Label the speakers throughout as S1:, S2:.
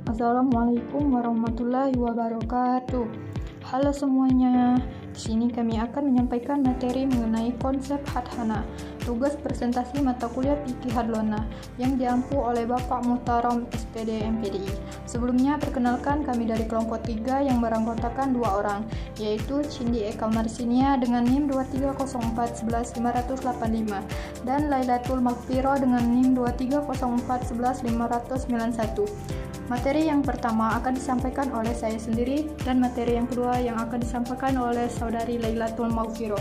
S1: Assalamualaikum warahmatullahi wabarakatuh. Halo semuanya, di sini kami akan menyampaikan materi mengenai konsep hadhana, tugas presentasi mata kuliah Fikih Hadlona yang diampu oleh Bapak Muhtaram SPD MPDI. Sebelumnya perkenalkan kami dari kelompok 3 yang beranggotakan 2 orang, yaitu Cindi Eka Marsinia dengan NIM 2304111585 dan Lailatul Maghfirah dengan NIM 2304111591. Materi yang pertama akan disampaikan oleh saya sendiri dan materi yang kedua yang akan disampaikan oleh saudari Lailatul Maghfirah.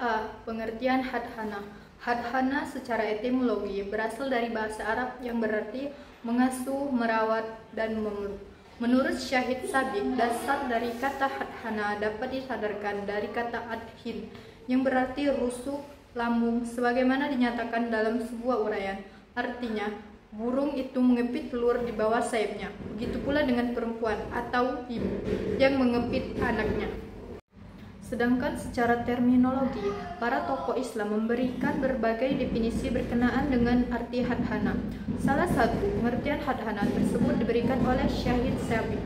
S1: A. Pengertian hadhana. Hadhana secara etimologi berasal dari bahasa Arab yang berarti mengasuh, merawat, dan memeluk. Menurut Syahid Sabiq, dasar dari kata hadhana dapat disadarkan dari kata adhin yang berarti rusuk, lambung, sebagaimana dinyatakan dalam sebuah uraian. Artinya, burung itu mengepit telur di bawah sayapnya. Begitu pula dengan perempuan atau ibu yang mengepit anaknya. Sedangkan secara terminologi, para tokoh Islam memberikan berbagai definisi berkenaan dengan arti hadhana. Salah satu pengertian hadhana tersebut diberikan oleh Syahid Sabiq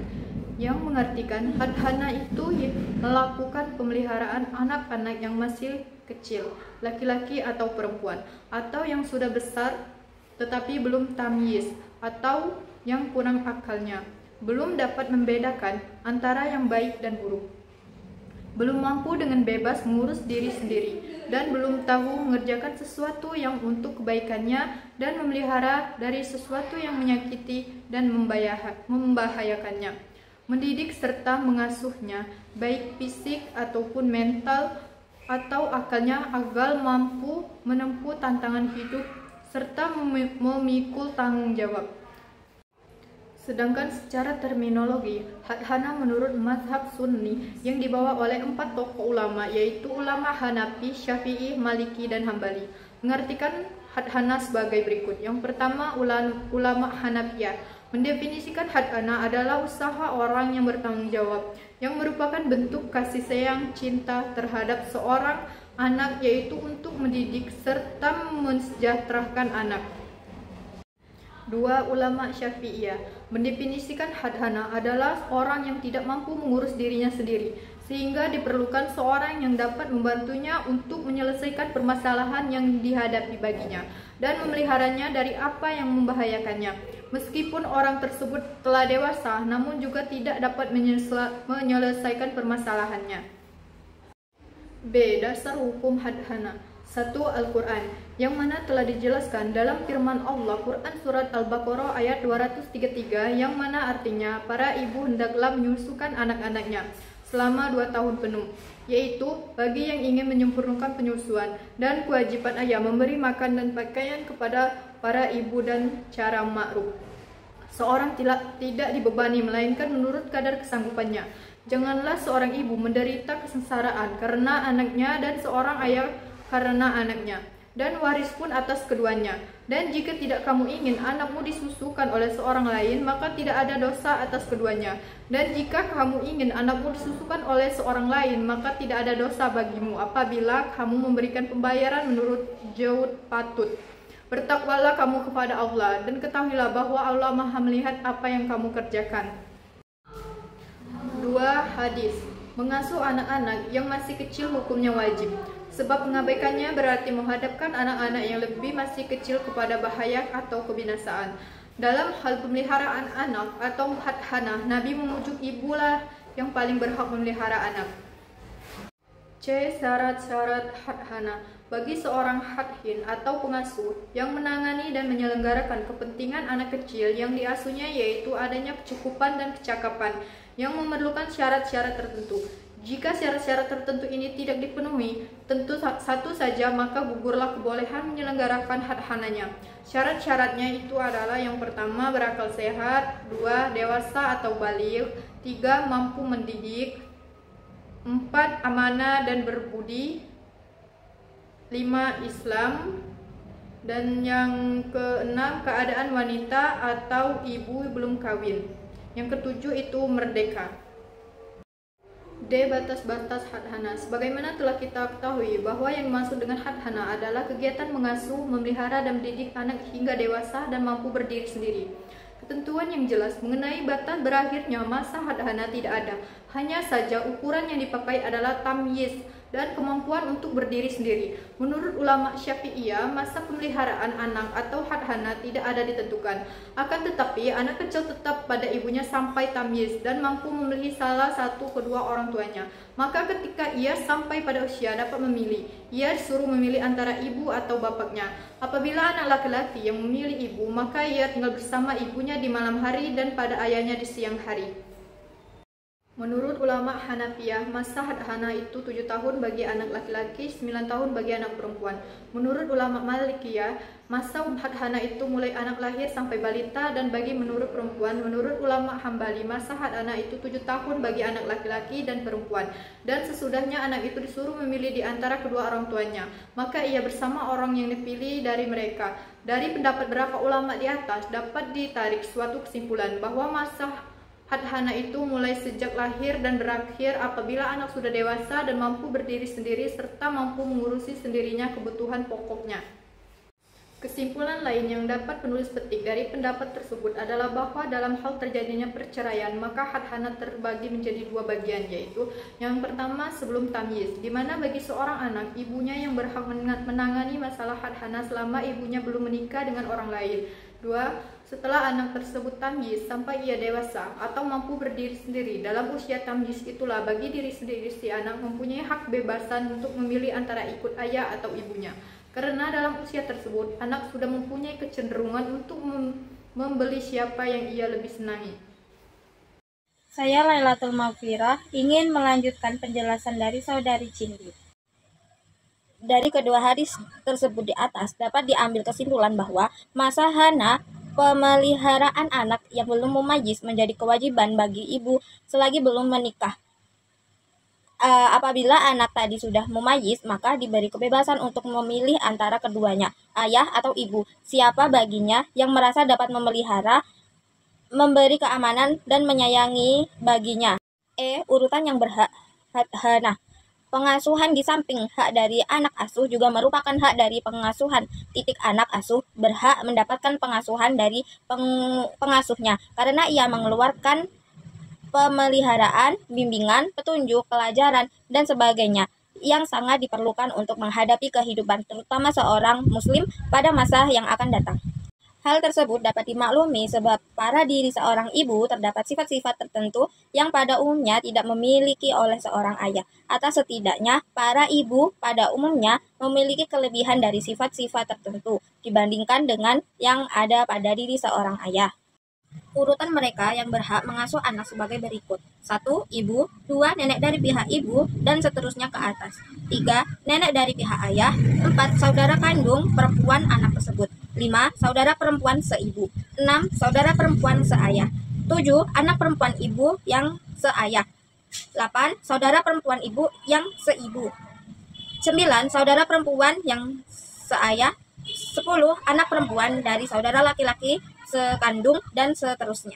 S1: yang mengartikan hadhana itu melakukan pemeliharaan anak-anak yang masih kecil, laki-laki atau perempuan, atau yang sudah besar tetapi belum tamyiz atau yang kurang akalnya, belum dapat membedakan antara yang baik dan buruk, belum mampu dengan bebas mengurus diri sendiri, dan belum tahu mengerjakan sesuatu yang untuk kebaikannya dan memelihara dari sesuatu yang menyakiti dan membahayakannya, mendidik serta mengasuhnya baik fisik ataupun mental atau akalnya agar mampu menempuh tantangan hidup serta memikul tanggung jawab. Sedangkan secara terminologi, hadhana menurut mazhab Sunni yang dibawa oleh 4 tokoh ulama, yaitu ulama Hanafi, Syafi'i, Maliki, dan Hambali, mengartikan hadhana sebagai berikut. Yang pertama, ulama Hanafiyah mendefinisikan hadhana adalah usaha orang yang bertanggung jawab, yang merupakan bentuk kasih sayang, cinta terhadap seorang anak, yaitu untuk mendidik serta mensejahterakan anak. 2. Ulama Syafi'iyah mendefinisikan hadhana adalah orang yang tidak mampu mengurus dirinya sendiri, sehingga diperlukan seorang yang dapat membantunya untuk menyelesaikan permasalahan yang dihadapi baginya dan memeliharanya dari apa yang membahayakannya. Meskipun orang tersebut telah dewasa, namun juga tidak dapat menyelesaikan permasalahannya. B. Dasar hukum hadhana. 1. Al-Quran, yang mana telah dijelaskan dalam firman Allah Quran Surat Al-Baqarah ayat 233, yang mana artinya para ibu hendaklah menyusukan anak-anaknya selama 2 tahun penuh, yaitu bagi yang ingin menyempurnakan penyusuan, dan kewajiban ayah memberi makan dan pakaian kepada para ibu dan cara ma'ruf. Seorang tidak dibebani melainkan menurut kadar kesanggupannya. Janganlah seorang ibu menderita kesengsaraan karena anaknya dan seorang ayah karena anaknya, dan waris pun atas keduanya. Dan jika tidak kamu ingin anakmu disusukan oleh seorang lain, maka tidak ada dosa atas keduanya. Dan jika kamu ingin anakmu disusukan oleh seorang lain, maka tidak ada dosa bagimu apabila kamu memberikan pembayaran menurut jauh patut. Bertakwalah kamu kepada Allah, dan ketahuilah bahwa Allah Maha melihat apa yang kamu kerjakan. 2. Hadis. Mengasuh anak-anak yang masih kecil hukumnya wajib, sebab mengabaikannya berarti menghadapkan anak-anak yang lebih masih kecil kepada bahaya atau kebinasaan. Dalam hal pemeliharaan anak atau hadhana, Nabi memujuk ibulah yang paling berhak memelihara anak. C. Syarat-syarat hadhana. Bagi seorang hadhin atau pengasuh yang menangani dan menyelenggarakan kepentingan anak kecil yang diasuhnya, yaitu adanya kecukupan dan kecakapan yang memerlukan syarat-syarat tertentu. Jika syarat-syarat tertentu ini tidak dipenuhi, tentu satu saja, maka gugurlah kebolehan menyelenggarakan hadhananya. Syarat-syaratnya itu adalah: yang pertama, berakal sehat; 2. Dewasa atau baligh; 3. Mampu mendidik; 4. Amanah dan berbudi; 5. Islam; dan yang keenam, keadaan wanita atau ibu belum kawin. Yang ketujuh itu merdeka. D. Batas-batas hadhana. Sebagaimana telah kita ketahui bahwa yang dimaksud dengan hadhana adalah kegiatan mengasuh, memelihara, dan mendidik anak hingga dewasa dan mampu berdiri sendiri. Ketentuan yang jelas mengenai batas berakhirnya masa hadhana tidak ada. Hanya saja ukuran yang dipakai adalah tamyiz dan kemampuan untuk berdiri sendiri. Menurut ulama Syafi'iyah, masa pemeliharaan anak atau hadhana tidak ada ditentukan. Akan tetapi, anak kecil tetap pada ibunya sampai tamyiz dan mampu memilih salah satu kedua orang tuanya. Maka ketika ia sampai pada usia dapat memilih, ia disuruh memilih antara ibu atau bapaknya. Apabila anak laki-laki yang memilih ibu, maka ia tinggal bersama ibunya di malam hari dan pada ayahnya di siang hari. Menurut ulama Hanafiyah, masa hadhana itu 7 tahun bagi anak laki-laki, 9 tahun bagi anak perempuan. Menurut ulama Malikiyah, masa hadhana itu mulai anak lahir sampai balita, dan bagi menurut perempuan, menurut ulama Hambali, masa hadhana itu 7 tahun bagi anak laki-laki dan perempuan. Dan sesudahnya anak itu disuruh memilih di antara kedua orang tuanya, maka ia bersama orang yang dipilih dari mereka. Dari pendapat beberapa ulama di atas, dapat ditarik suatu kesimpulan bahwa masa hadhana itu mulai sejak lahir dan berakhir apabila anak sudah dewasa dan mampu berdiri sendiri serta mampu mengurusi sendirinya kebutuhan pokoknya. Kesimpulan lain yang dapat penulis petik dari pendapat tersebut adalah bahwa dalam hal terjadinya perceraian, maka hadhana terbagi menjadi 2 bagian, yaitu yang pertama sebelum tamyiz, di mana bagi seorang anak, ibunya yang berhak menangani masalah hadhana selama ibunya belum menikah dengan orang lain. 2. Setelah anak tersebut tamyiz sampai ia dewasa atau mampu berdiri sendiri. Dalam usia tamyiz itulah bagi diri sendiri si anak mempunyai hak bebasan untuk memilih antara ikut ayah atau ibunya. Karena dalam usia tersebut, anak sudah mempunyai kecenderungan untuk membeli siapa yang ia lebih senangi.
S2: Saya Lailatul Maghfirah ingin melanjutkan penjelasan dari Saudari Cindy. Dari kedua hadis tersebut di atas dapat diambil kesimpulan bahwa masa hana pemeliharaan anak yang belum mumayyiz menjadi kewajiban bagi ibu selagi belum menikah. Apabila anak tadi sudah mumayyiz, maka diberi kebebasan untuk memilih antara keduanya, ayah atau ibu, siapa baginya yang merasa dapat memelihara, memberi keamanan dan menyayangi baginya. Urutan yang berhak hadhana. Pengasuhan di samping hak dari anak asuh juga merupakan hak dari pengasuhan. Anak asuh berhak mendapatkan pengasuhan dari pengasuhnya karena ia mengeluarkan pemeliharaan, bimbingan, petunjuk, pelajaran, dan sebagainya yang sangat diperlukan untuk menghadapi kehidupan terutama seorang muslim pada masa yang akan datang. Hal tersebut dapat dimaklumi sebab pada diri seorang ibu terdapat sifat-sifat tertentu yang pada umumnya tidak memiliki oleh seorang ayah, atau setidaknya para ibu pada umumnya memiliki kelebihan dari sifat-sifat tertentu dibandingkan dengan yang ada pada diri seorang ayah. Urutan mereka yang berhak mengasuh anak sebagai berikut. 1. Ibu. 2. Nenek dari pihak ibu, dan seterusnya ke atas. 3. Nenek dari pihak ayah. 4. Saudara kandung perempuan anak tersebut. 5. Saudara perempuan seibu. 6. Saudara perempuan seayah. 7. Anak perempuan ibu yang seayah. 8. Saudara perempuan ibu yang seibu. 9. Saudara perempuan yang seayah. 10. Anak perempuan dari saudara laki-laki sekandung, dan seterusnya.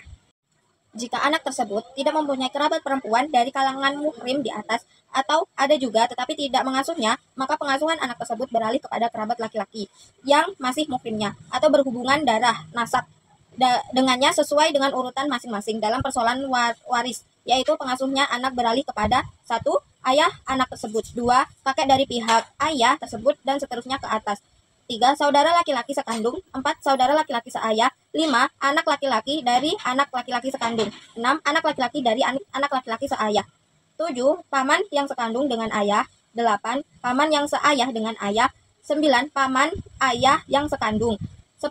S2: Jika anak tersebut tidak mempunyai kerabat perempuan dari kalangan muhrim di atas, atau ada juga tetapi tidak mengasuhnya, maka pengasuhan anak tersebut beralih kepada kerabat laki-laki yang masih muhrimnya atau berhubungan darah nasab dengannya sesuai dengan urutan masing-masing dalam persoalan waris, yaitu pengasuhnya anak beralih kepada 1. Ayah anak tersebut, 2. Kakek dari pihak ayah tersebut, dan seterusnya ke atas. 3. Saudara laki-laki sekandung. 4. Saudara laki-laki seayah. 5. Anak laki-laki dari anak laki-laki sekandung. 6. Anak laki-laki dari anak laki-laki seayah. 7. Paman yang sekandung dengan ayah. 8. Paman yang seayah dengan ayah. 9. Paman ayah yang sekandung. 10.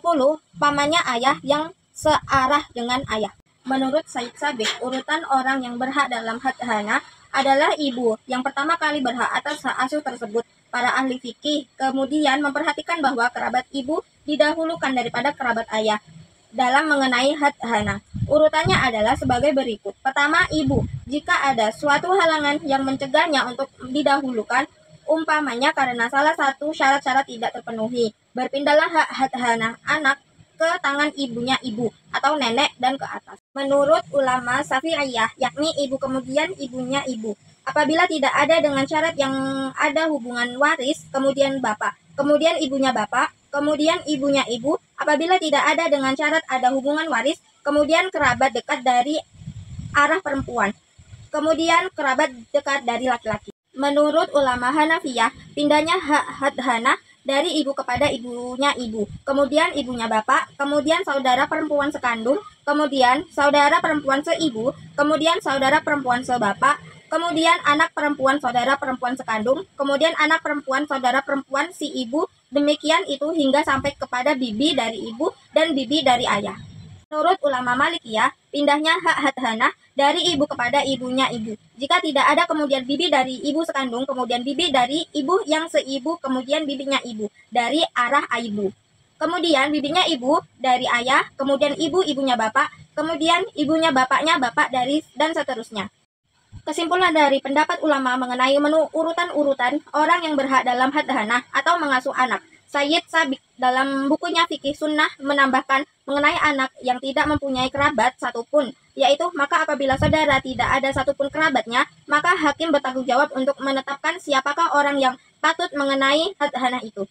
S2: Pamannya ayah yang searah dengan ayah. Menurut Said Sabiq, urutan orang yang berhak dalam hadhana adalah ibu yang pertama kali berhak atas hak asuh tersebut. Para ahli fikih kemudian memperhatikan bahwa kerabat ibu didahulukan daripada kerabat ayah dalam mengenai hadhana. Urutannya adalah sebagai berikut. Pertama, ibu. Jika ada suatu halangan yang mencegahnya untuk didahulukan, umpamanya karena salah satu syarat-syarat tidak terpenuhi, berpindahlah hak hadhana anak ke tangan ibunya ibu atau nenek dan ke atas. Menurut ulama Syafi'iyah, yakni ibu kemudian ibunya ibu. Apabila tidak ada dengan syarat yang ada hubungan waris, kemudian bapak, kemudian ibunya bapak, kemudian ibunya ibu. Apabila tidak ada dengan syarat ada hubungan waris, kemudian kerabat dekat dari arah perempuan, kemudian kerabat dekat dari laki-laki. Menurut ulama Hanafiyah, pindahnya hak hadhana dari ibu kepada ibunya ibu, kemudian ibunya bapak, kemudian saudara perempuan sekandung, kemudian saudara perempuan seibu, kemudian saudara perempuan sebapak, kemudian anak perempuan saudara perempuan sekandung, kemudian anak perempuan saudara perempuan si ibu, demikian itu hingga sampai kepada bibi dari ibu dan bibi dari ayah. Menurut ulama Malikiyah, pindahnya hak hadhana dari ibu kepada ibunya ibu. Jika tidak ada kemudian bibi dari ibu sekandung, kemudian bibi dari ibu yang seibu, kemudian bibinya ibu dari arah ibu. Kemudian bibinya ibu dari ayah, kemudian ibunya bapak, kemudian ibunya bapaknya bapak dari dan seterusnya. Kesimpulan dari pendapat ulama mengenai menu urutan-urutan orang yang berhak dalam hadhana atau mengasuh anak. Sayyid Sabiq dalam bukunya Fikih Sunnah menambahkan mengenai anak yang tidak mempunyai kerabat satupun, yaitu maka apabila saudara tidak ada satupun kerabatnya, maka hakim bertanggung jawab untuk menetapkan siapakah orang yang patut mengenai hadhana itu.